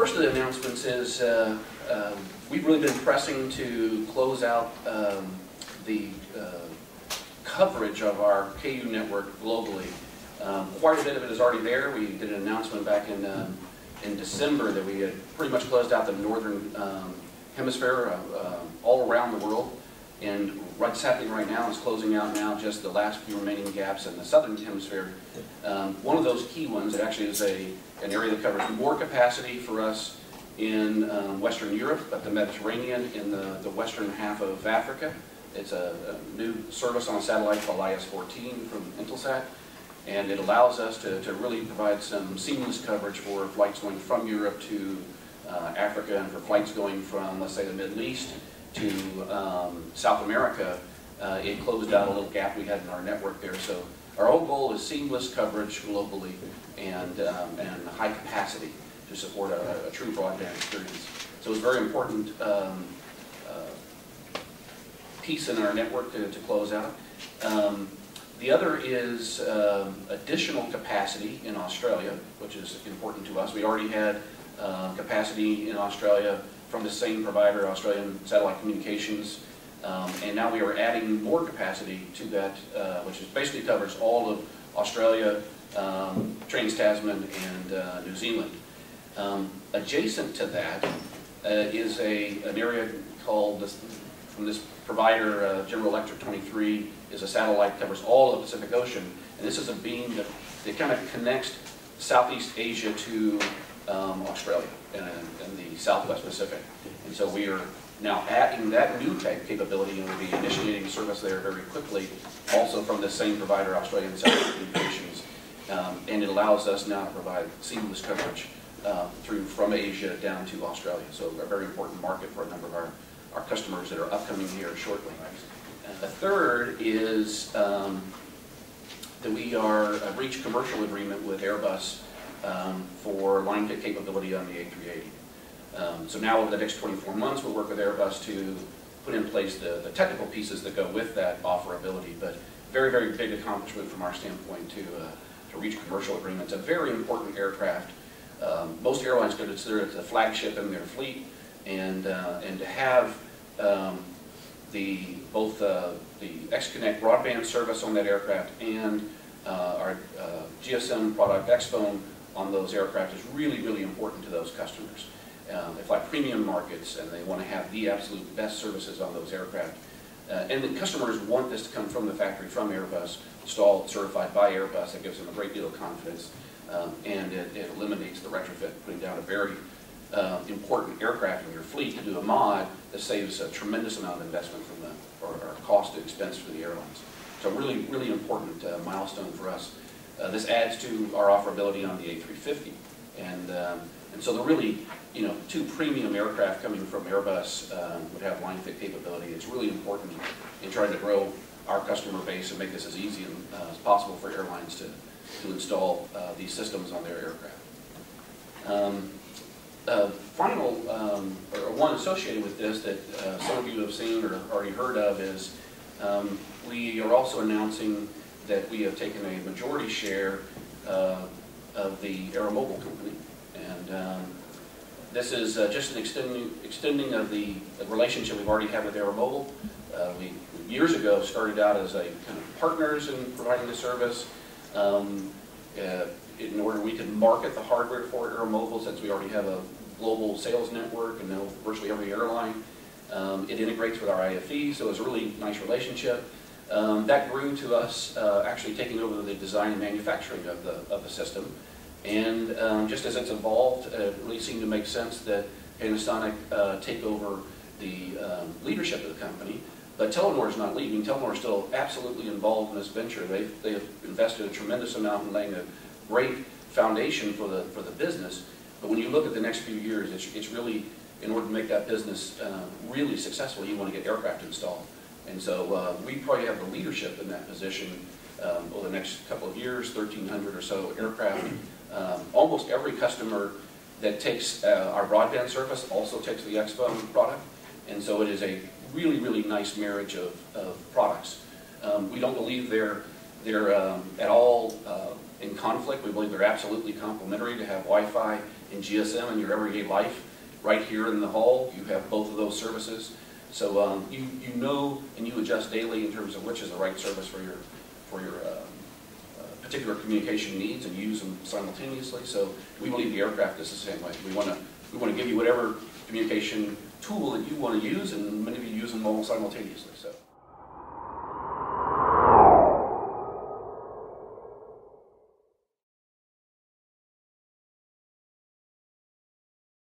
first of the announcements is we've really been pressing to close out the coverage of our KU network globally. Quite a bit of it is already there. We did an announcement back in December that we had pretty much closed out the northern hemisphere all around the world. And what's happening right now is closing out now just the last few remaining gaps in the southern hemisphere. One of those key ones, it actually is an area that covers more capacity for us in Western Europe, but the Mediterranean, in the western half of Africa. It's a new service on a satellite called IS-14 from Intelsat, and it allows us to really provide some seamless coverage for flights going from Europe to Africa, and for flights going from, let's say, the Middle East to South America. It closed out a little gap we had in our network there. So our whole goal is seamless coverage globally and high capacity to support a true broadband experience. So it's a very important piece in our network to close out. The other is additional capacity in Australia, which is important to us. We already had capacity in Australia from the same provider, Australian Satellite Communications, and now we are adding more capacity to that, which basically covers all of Australia, Trans-Tasman, and New Zealand. Adjacent to that is an area called, from this provider, General Electric 23, is a satellite that covers all of the Pacific Ocean, and this is a beam that kind of connects Southeast Asia to Australia and the Southwest Pacific. And so we are now adding that new type capability, and we'll be initiating service there very quickly, also from the same provider, Australian Satellite Communications. And it allows us now to provide seamless coverage from Asia down to Australia. So a very important market for a number of our customers that are upcoming here shortly. The third is that we are reached commercial agreement with Airbus for line fit capability on the A380. So now over the next 24 months we'll work with Airbus to put in place the technical pieces that go with that offerability, but very, very big accomplishment from our standpoint to reach commercial agreements. A very important aircraft. Most airlines consider it the flagship in their fleet, and to have both the X-Connect broadband service on that aircraft and our GSM product X-Phone on those aircraft is really, really important to those customers. They fly premium markets, and they want to have the absolute best services on those aircraft. And the customers want this to come from the factory, from Airbus, installed, certified by Airbus. It gives them a great deal of confidence, and it eliminates the retrofit, putting down a very important aircraft in your fleet to do a mod that saves a tremendous amount of investment or cost and expense for the airlines. So really, really important milestone for us. This adds to our offerability on the A350, and so the really, two premium aircraft coming from Airbus would have line fit capability. It's really important in trying to grow our customer base and make this as easy as possible for airlines to install these systems on their aircraft. Final, or one associated with this that some of you have seen or already heard of is we are also announcing that we have taken a majority share of the AeroMobile company, and this is just an extending of the relationship we've already had with AeroMobile. We years ago started out as a kind of partners in providing the service. In order we could market the hardware for AeroMobile, since we already have a global sales network and know virtually every airline. It integrates with our IFE, so it's a really nice relationship. That grew to us actually taking over the design and manufacturing of the system. And just as it's evolved, it really seemed to make sense that Panasonic take over the leadership of the company. But Telenor is not leaving. Telenor is still absolutely involved in this venture. They have invested a tremendous amount in laying a great foundation for the business. But when you look at the next few years, it's really, in order to make that business really successful, you want to get aircraft installed. And so we probably have the leadership in that position over the next couple of years, 1,300 or so aircraft. Almost every customer that takes our broadband service also takes the X-Phone product. And so it is a really, really nice marriage of products. We don't believe they're at all in conflict. We believe they're absolutely complementary. To have Wi-Fi in GSM in your everyday life. Right here in the hall, you have both of those services. So you know and you adjust daily in terms of which is the right service for your particular communication needs, and you use them simultaneously. So we believe the aircraft is the same way. We want to give you whatever communication tool that you want to use, and many of you use them all simultaneously. So.